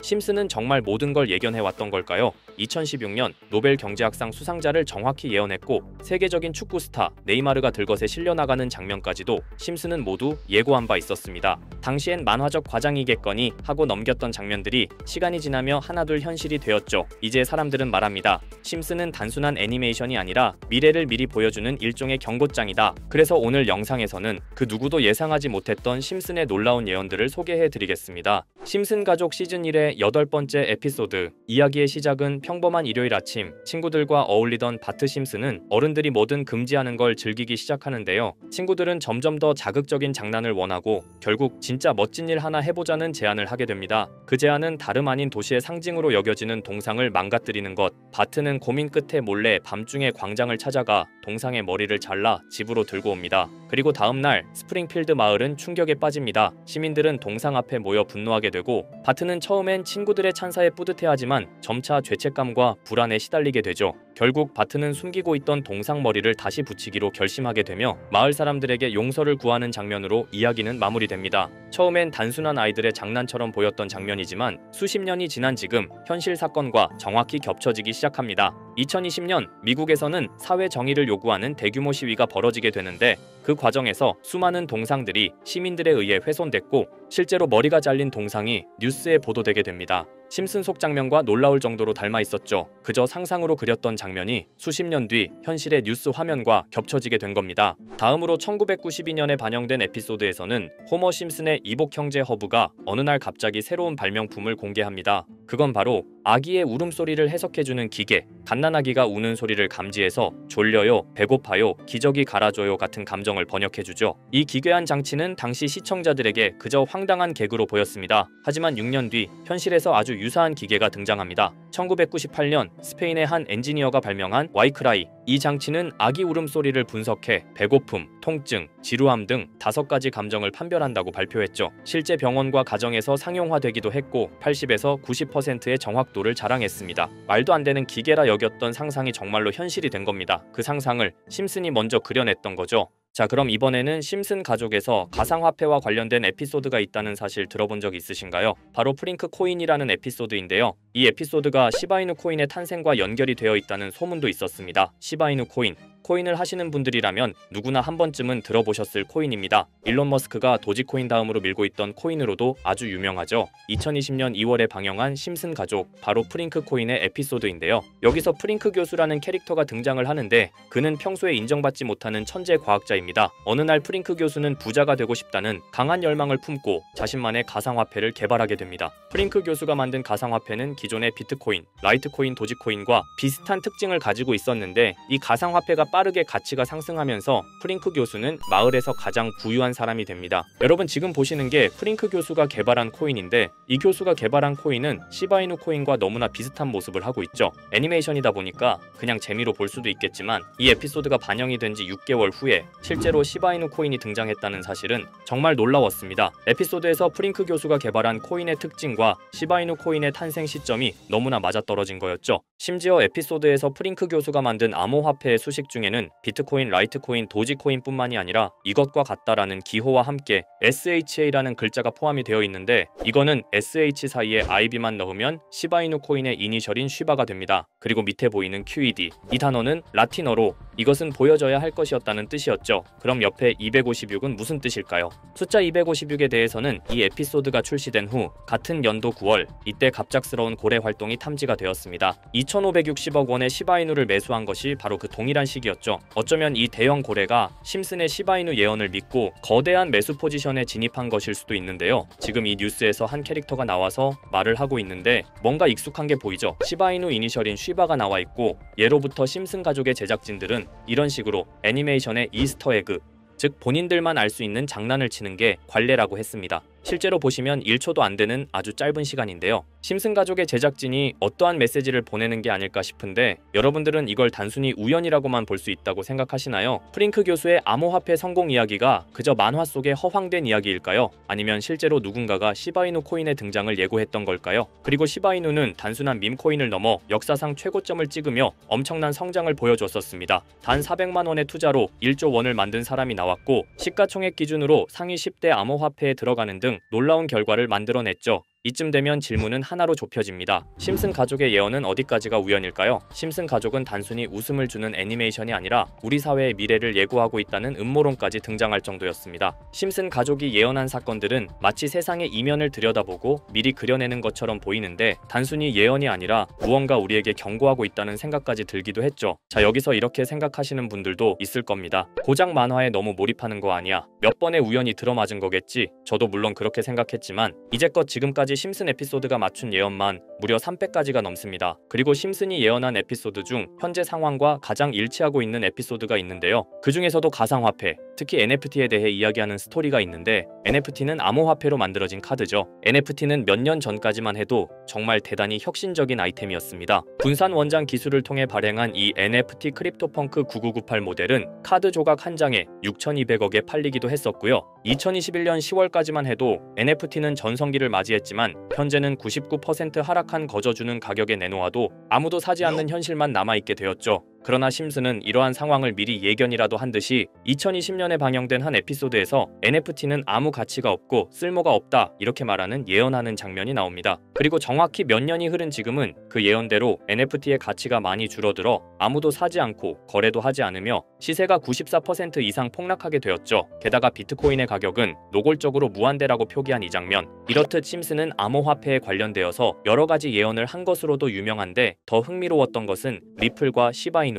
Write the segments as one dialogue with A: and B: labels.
A: 심슨은 정말 모든 걸 예견해왔던 걸까요? 2016년 노벨 경제학상 수상자를 정확히 예언했고 세계적인 축구 스타 네이마르가 들것에 실려나가는 장면까지도 심슨은 모두 예고한 바 있었습니다. 당시엔 만화적 과장이겠거니 하고 넘겼던 장면들이 시간이 지나며 하나둘 현실이 되었죠. 이제 사람들은 말합니다. 심슨은 단순한 애니메이션이 아니라 미래를 미리 보여주는 일종의 경고장이다. 그래서 오늘 영상에서는 그 누구도 예상하지 못했던 심슨의 놀라운 예언들을 소개해드리겠습니다. 심슨 가족 시즌 1의 8번째 에피소드. 이야기의 시작은 평범한 일요일 아침, 친구들과 어울리던 바트 심슨은 어른들이 뭐든 금지하는 걸 즐기기 시작하는데요. 친구들은 점점 더 자극적인 장난을 원하고 결국 진짜 멋진 일 하나 해보자는 제안을 하게 됩니다. 그 제안은 다름 아닌 도시의 상징으로 여겨지는 동상을 망가뜨리는 것. 바트는 고민 끝에 몰래 밤중에 광장을 찾아가 동상의 머리를 잘라 집으로 들고 옵니다. 그리고 다음날 스프링필드 마을은 충격에 빠집니다. 시민들은 동상 앞에 모여 분노하게 되고 바트는 처음엔 친구들의 찬사에 뿌듯해하지만 점차 죄책감과 불안에 시달리게 되죠. 결국 바트는 숨기고 있던 동상 머리를 다시 붙이기로 결심하게 되며 마을 사람들에게 용서를 구하는 장면으로 이야기는 마무리됩니다. 처음엔 단순한 아이들의 장난처럼 보였던 장면이지만 수십 년이 지난 지금 현실 사건과 정확히 겹쳐지기 시작합니다. 2020년 미국에서는 사회 정의를 요구하는 대규모 시위가 벌어지게 되는데 그 과정에서 수많은 동상들이 시민들에 의해 훼손됐고 실제로 머리가 잘린 동상이 뉴스에 보도되게 됩니다. 심슨 속 장면과 놀라울 정도로 닮아 있었죠. 그저 상상으로 그렸던 장면이 수십 년 뒤 현실의 뉴스 화면과 겹쳐지게 된 겁니다. 다음으로 1992년에 반영된 에피소드에서는 호머 심슨의 이복 형제 허브가 어느 날 갑자기 새로운 발명품을 공개합니다. 그건 바로 아기의 울음소리를 해석해주는 기계. 갓난아기가 우는 소리를 감지해서 졸려요, 배고파요, 기저귀 갈아줘요 같은 감정을 번역해주죠. 이 기괴한 장치는 당시 시청자들에게 그저 황당한 개그로 보였습니다. 하지만 6년 뒤 현실에서 아주 유사한 기계가 등장합니다. 1998년 스페인의 한 엔지니어가 발명한 와이크라이. 이 장치는 아기 울음소리를 분석해 배고픔, 통증, 지루함 등 5가지 감정을 판별한다고 발표했죠. 실제 병원과 가정에서 상용화되기도 했고 80에서 90%의 정확도를 자랑했습니다. 말도 안 되는 기계라 여겼던 상상이 정말로 현실이 된 겁니다. 그 상상을 심슨이 먼저 그려냈던 거죠. 자, 그럼 이번에는 심슨 가족에서 가상화폐와 관련된 에피소드가 있다는 사실 들어본 적 있으신가요? 바로 프링크 코인이라는 에피소드인데요. 이 에피소드가 시바이누 코인의 탄생과 연결이 되어 있다는 소문도 있었습니다. 시바이누 코인. 코인을 하시는 분들이라면 누구나 한 번쯤은 들어보셨을 코인입니다. 일론 머스크가 도지코인 다음으로 밀고 있던 코인으로도 아주 유명하죠. 2020년 2월에 방영한 심슨 가족, 바로 프링크 코인의 에피소드인데요. 여기서 프링크 교수라는 캐릭터가 등장을 하는데 그는 평소에 인정받지 못하는 천재 과학자입니다. 어느 날 프링크 교수는 부자가 되고 싶다는 강한 열망을 품고 자신만의 가상화폐를 개발하게 됩니다. 프링크 교수가 만든 가상화폐는 기존의 비트코인, 라이트코인, 도지코인과 비슷한 특징을 가지고 있었는데 이 가상화폐가 빠르게 가치가 상승하면서 프링크 교수는 마을에서 가장 부유한 사람이 됩니다. 여러분 지금 보시는 게 프링크 교수가 개발한 코인인데 이 교수가 개발한 코인은 시바이누 코인과 너무나 비슷한 모습을 하고 있죠. 애니메이션이다 보니까 그냥 재미로 볼 수도 있겠지만 이 에피소드가 반영이 된 지 6개월 후에 실제로 시바이누 코인이 등장했다는 사실은 정말 놀라웠습니다. 에피소드에서 프링크 교수가 개발한 코인의 특징과 시바이누 코인의 탄생 시점이 너무나 맞아떨어진 거였죠. 심지어 에피소드에서 프링크 교수가 만든 암호화폐의 수식 중에는 비트코인, 라이트코인, 도지코인뿐만이 아니라 이것과 같다라는 기호와 함께 SHA라는 글자가 포함이 되어 있는데 이거는 SH 사이에 IB만 넣으면 시바이누 코인의 이니셜인 쉬바가 됩니다. 그리고 밑에 보이는 QED, 이 단어는 라틴어로 이것은 보여져야 할 것이었다는 뜻이었죠. 그럼 옆에 256은 무슨 뜻일까요? 숫자 256에 대해서는 이 에피소드가 출시된 후 같은 연도 9월 이때 갑작스러운 고래 활동이 탐지가 되었습니다. 2560억 원의 시바이누를 매수한 것이 바로 그 동일한 시기였죠. 어쩌면 이 대형 고래가 심슨의 시바이누 예언을 믿고 거대한 매수 포지션에 진입한 것일 수도 있는데요. 지금 이 뉴스에서 한 캐릭터가 나와서 말을 하고 있는데 뭔가 익숙한 게 보이죠. 시바이누 이니셜인 쉬바가 나와 있고 예로부터 심슨 가족의 제작진들은 이런 식으로 애니메이션의 이스터에그, 즉 본인들만 알 수 있는 장난을 치는 게 관례라고 했습니다. 실제로 보시면 1초도 안 되는 아주 짧은 시간인데요. 심슨 가족의 제작진이 어떠한 메시지를 보내는 게 아닐까 싶은데 여러분들은 이걸 단순히 우연이라고만 볼 수 있다고 생각하시나요? 프링크 교수의 암호화폐 성공 이야기가 그저 만화 속의 허황된 이야기일까요? 아니면 실제로 누군가가 시바이누 코인의 등장을 예고했던 걸까요? 그리고 시바이누는 단순한 밈코인을 넘어 역사상 최고점을 찍으며 엄청난 성장을 보여줬었습니다. 단 400만 원의 투자로 1조 원을 만든 사람이 나왔고 시가총액 기준으로 상위 10대 암호화폐에 들어가는 등 놀라운 결과를 만들어냈죠. 이쯤 되면 질문은 하나로 좁혀집니다. 심슨 가족의 예언은 어디까지가 우연일까요? 심슨 가족은 단순히 웃음을 주는 애니메이션이 아니라 우리 사회의 미래를 예고하고 있다는 음모론까지 등장할 정도였습니다. 심슨 가족이 예언한 사건들은 마치 세상의 이면을 들여다보고 미리 그려내는 것처럼 보이는데 단순히 예언이 아니라 무언가 우리에게 경고하고 있다는 생각까지 들기도 했죠. 자, 여기서 이렇게 생각하시는 분들도 있을 겁니다. 고작 만화에 너무 몰입하는 거 아니야? 몇 번의 우연이 들어맞은 거겠지? 저도 물론 그렇게 생각했지만 이제껏 지금까지 심슨 에피소드가 맞춘 예언만 무려 300가지가 넘습니다. 그리고 심슨이 예언한 에피소드 중 현재 상황과 가장 일치하고 있는 에피소드가 있는데요. 그 중에서도 가상화폐, 특히 NFT에 대해 이야기하는 스토리가 있는데 NFT는 암호화폐로 만들어진 카드죠. NFT는 몇 년 전까지만 해도 정말 대단히 혁신적인 아이템이었습니다. 분산 원장 기술을 통해 발행한 이 NFT 크립토펑크 9998 모델은 카드 조각 한 장에 6,200억에 팔리기도 했었고요. 2021년 10월까지만 해도 NFT는 전성기를 맞이했지만 현재는 99% 하락한 거저주는 가격에 내놓아도 아무도 사지 않는 현실만 남아있게 되었죠. 그러나 심슨은 이러한 상황을 미리 예견이라도 한 듯이 2020년에 방영된 한 에피소드에서 NFT는 아무 가치가 없고 쓸모가 없다 이렇게 말하는 예언하는 장면이 나옵니다. 그리고 정확히 몇 년이 흐른 지금은 그 예언대로 NFT의 가치가 많이 줄어들어 아무도 사지 않고 거래도 하지 않으며 시세가 94% 이상 폭락하게 되었죠. 게다가 비트코인의 가격은 노골적으로 무한대라고 표기한 이 장면. 이렇듯 심슨은 암호화폐에 관련되어서 여러 가지 예언을 한 것으로도 유명한데 더 흥미로웠던 것은 리플과 시바이누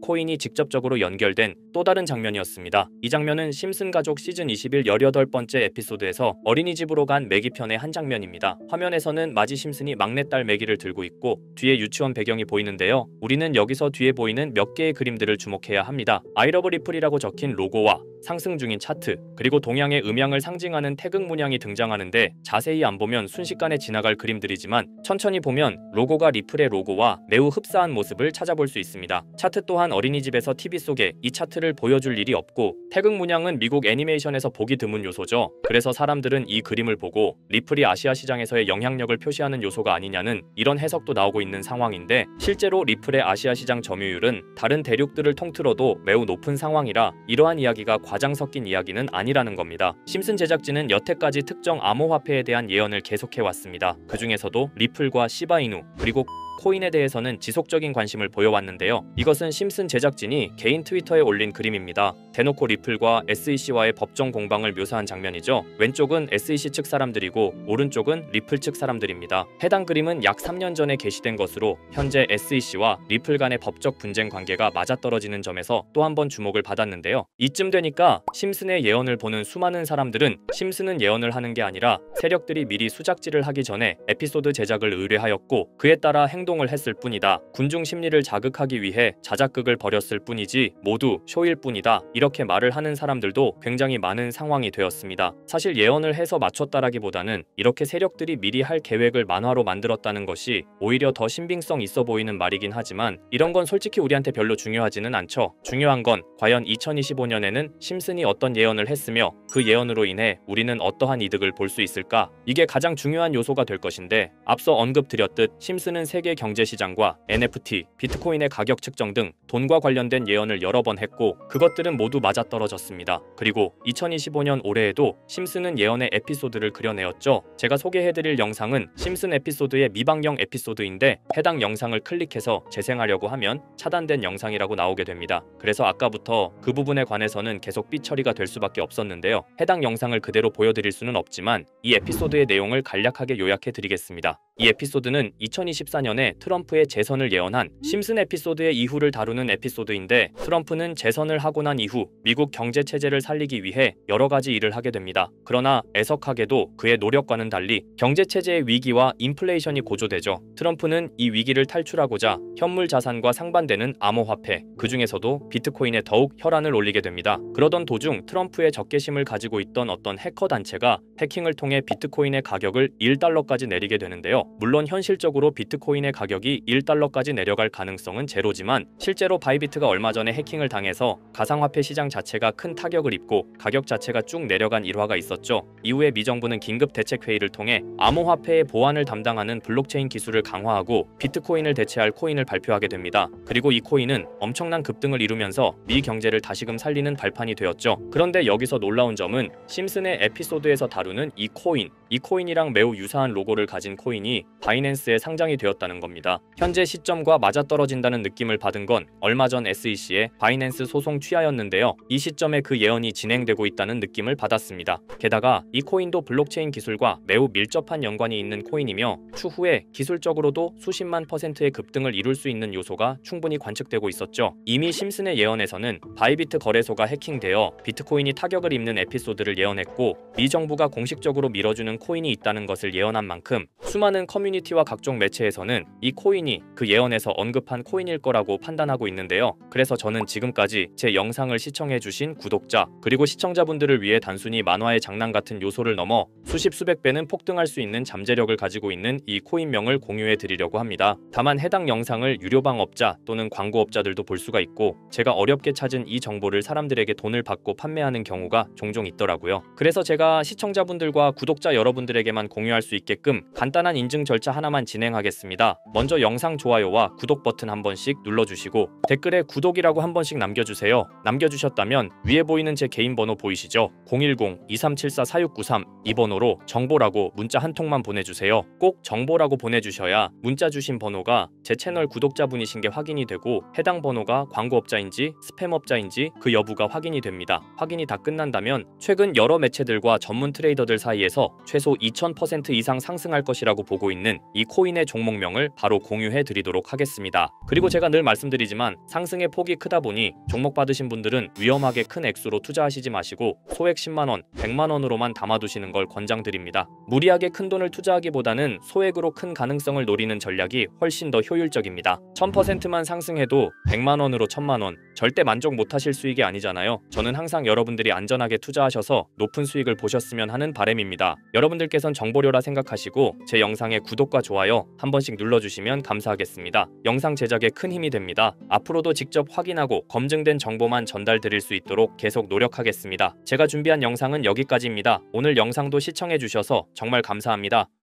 A: 코인이 직접적으로 연결된 또 다른 장면이었습니다. 이 장면은 심슨 가족 시즌 21 18번째 에피소드에서 어린이집으로 간 매기 편의 한 장면입니다. 화면에서는 마지 심슨이 막내딸 매기를 들고 있고 뒤에 유치원 배경이 보이는데요. 우리는 여기서 뒤에 보이는 몇 개의 그림들을 주목해야 합니다. I love 리플이라고 적힌 로고와 상승 중인 차트, 그리고 동양의 음양을 상징하는 태극 문양이 등장하는데 자세히 안 보면 순식간에 지나갈 그림들이지만 천천히 보면 로고가 리플의 로고와 매우 흡사한 모습을 찾아볼 수 있습니다. 차트 또한 어린이집에서 TV 속에 이 차트를 보여줄 일이 없고 태극 문양은 미국 애니메이션에서 보기 드문 요소죠. 그래서 사람들은 이 그림을 보고 리플이 아시아 시장에서의 영향력을 표시하는 요소가 아니냐는 이런 해석도 나오고 있는 상황인데 실제로 리플의 아시아 시장 점유율은 다른 대륙들을 통틀어도 매우 높은 상황이라 이러한 이야기가 과장 섞인 이야기는 아니라는 겁니다. 심슨 제작진은 여태까지 특정 암호화폐에 대한 예언을 계속해왔습니다. 그 중에서도 리플과 시바이누 그리고 코인에 대해서는 지속적인 관심을 보여왔는데요. 이것은 심슨 제작진이 개인 트위터에 올린 그림입니다. 대놓고 리플과 SEC와의 법정 공방을 묘사한 장면이죠. 왼쪽은 SEC 측 사람들이고 오른쪽은 리플 측 사람들입니다. 해당 그림은 약 3년 전에 게시된 것으로 현재 SEC와 리플 간의 법적 분쟁 관계가 맞아떨어지는 점에서 또 한 번 주목을 받았는데요. 이쯤 되니까 심슨의 예언을 보는 수많은 사람들은 심슨은 예언을 하는 게 아니라 세력들이 미리 수작질을 하기 전에 에피소드 제작을 의뢰하였고 그에 따라 행동을 했을 뿐이다. 군중 심리를 자극하기 위해 자작극을 벌였을 뿐이지 모두 쇼일 뿐이다. 이렇게 말을 하는 사람들도 굉장히 많은 상황이 되었습니다. 사실 예언을 해서 맞췄다라기보다는 이렇게 세력들이 미리 할 계획을 만화로 만들었다는 것이 오히려 더 신빙성 있어 보이는 말이긴 하지만 이런 건 솔직히 우리한테 별로 중요하지는 않죠. 중요한 건 과연 2025년에는 심슨이 어떤 예언을 했으며 그 예언으로 인해 우리는 어떠한 이득을 볼 수 있을까? 이게 가장 중요한 요소가 될 것인데 앞서 언급드렸듯 심슨은 세계 경제시장과 NFT, 비트코인의 가격 측정 등 돈과 관련된 예언을 여러 번 했고 그것들은 모두 맞아떨어졌습니다. 그리고 2025년 올해에도 심슨은 예언의 에피소드를 그려내었죠. 제가 소개해드릴 영상은 심슨 에피소드의 미방영 에피소드인데 해당 영상을 클릭해서 재생하려고 하면 차단된 영상이라고 나오게 됩니다. 그래서 아까부터 그 부분에 관해서는 계속 삐처리가 될 수밖에 없었는데요. 해당 영상을 그대로 보여드릴 수는 없지만 이 에피소드의 내용을 간략하게 요약해드리겠습니다. 이 에피소드는 2024년에 트럼프의 재선을 예언한 심슨 에피소드의 이후를 다루는 에피소드인데 트럼프는 재선을 하고 난 이후 미국 경제 체제를 살리기 위해 여러 가지 일을 하게 됩니다. 그러나 애석하게도 그의 노력과는 달리 경제 체제의 위기와 인플레이션이 고조되죠. 트럼프는 이 위기를 탈출하고자 현물 자산과 상반되는 암호화폐, 그 중에서도 비트코인에 더욱 혈안을 올리게 됩니다. 그러던 도중 트럼프의 적개심을 가지고 있던 어떤 해커 단체가 해킹을 통해 비트코인의 가격을 1달러까지 내리게 되는데요. 물론 현실적으로 비트코인의 가격이 1달러까지 내려갈 가능성은 제로지만 실제로 바이비트가 얼마 전에 해킹을 당해서 가상화폐 시장 자체가 큰 타격을 입고 가격 자체가 쭉 내려간 일화가 있었죠. 이후에 미 정부는 긴급 대책회의를 통해 암호화폐의 보안을 담당하는 블록체인 기술을 강화하고 비트코인을 대체할 코인을 발표하게 됩니다. 그리고 이 코인은 엄청난 급등을 이루면서 미 경제를 다시금 살리는 발판이 되었죠. 그런데 여기서 놀라운 점은 심슨의 에피소드에서 다루는 이 코인, 이 코인이랑 매우 유사한 로고를 가진 코인이 바이낸스에 상장이 되었다는 겁니다. 현재 시점과 맞아떨어진다는 느낌을 받은 건 얼마 전 SEC의 바이낸스 소송 취하였는데요. 이 시점에 그 예언이 진행되고 있다는 느낌을 받았습니다. 게다가 이 코인도 블록체인 기술과 매우 밀접한 연관이 있는 코인이며 추후에 기술적으로도 수십만 %의 급등을 이룰 수 있는 요소가 충분히 관측되고 있었죠. 이미 심슨의 예언에서는 바이비트 거래소가 해킹되어 비트코인이 타격을 입는 에피소드를 예언했고 미 정부가 공식적으로 밀어주는 코인이 있다는 것을 예언한 만큼 수많은 커뮤니티와 각종 매체에서는 이 코인이 그 예언에서 언급한 코인일 거라고 판단하고 있는데요. 그래서 저는 지금까지 제 영상을 시청해주신 구독자 그리고 시청자분들을 위해 단순히 만화의 장난 같은 요소를 넘어 수십 수백 배는 폭등할 수 있는 잠재력을 가지고 있는 이 코인명을 공유해 드리려고 합니다. 다만 해당 영상을 유료방업자 또는 광고업자들도 볼 수가 있고 제가 어렵게 찾은 이 정보를 사람들에게 돈을 받고 판매하는 경우가 종종 있더라고요. 그래서 제가 시청자분들과 구독자 여러분들에게만 공유할 수 있게끔 간단한 인증 절차 하나만 진행하겠습니다. 먼저 영상 좋아요와 구독 버튼 한 번씩 눌러주시고 댓글에 구독이라고 한 번씩 남겨주세요. 남겨주셨다면 위에 보이는 제 개인 번호 보이시죠? 010-2374-4693 이 번호로 정보라고 문자 한 통만 보내주세요. 꼭 정보라고 보내주셔야 문자 주신 번호가 제 채널 구독자분이신 게 확인이 되고 해당 번호가 광고업자인지 스팸업자인지 그 여부가 확인이 됩니다. 확인이 다 끝난다면 최근 여러 매체들과 전문 트레이더들 사이에서 최소 2000% 이상 상승할 것이라고 보고 있는 이 코인의 종목명을 바로 공유해 드리도록 하겠습니다. 그리고 제가 늘 말씀드리지만 상승의 폭이 크다 보니 종목 받으신 분들은 위험하게 큰 액수로 투자하시지 마시고 소액 10만원, 100만원으로만 담아두시는 걸 권장드립니다. 무리하게 큰 돈을 투자하기보다는 소액으로 큰 가능성을 노리는 전략이 훨씬 더 효율적입니다. 1000%만 상승해도 100만원으로 1000만원 절대 만족 못하실 수익이 아니잖아요. 저는 항상 여러분들이 안전하게 투자하셔서 높은 수익을 보셨으면 하는 바람입니다. 여러분들께선 정보료라 생각하시고 제 영상에 구독과 좋아요 한 번씩 눌러주시면 감사하겠습니다. 영상 제작에 큰 힘이 됩니다. 앞으로도 직접 확인하고 검증된 정보만 전달드릴 수 있도록 계속 노력하겠습니다. 제가 준비한 영상은 여기까지입니다. 오늘 영상도 시청해주셔서 정말 감사합니다.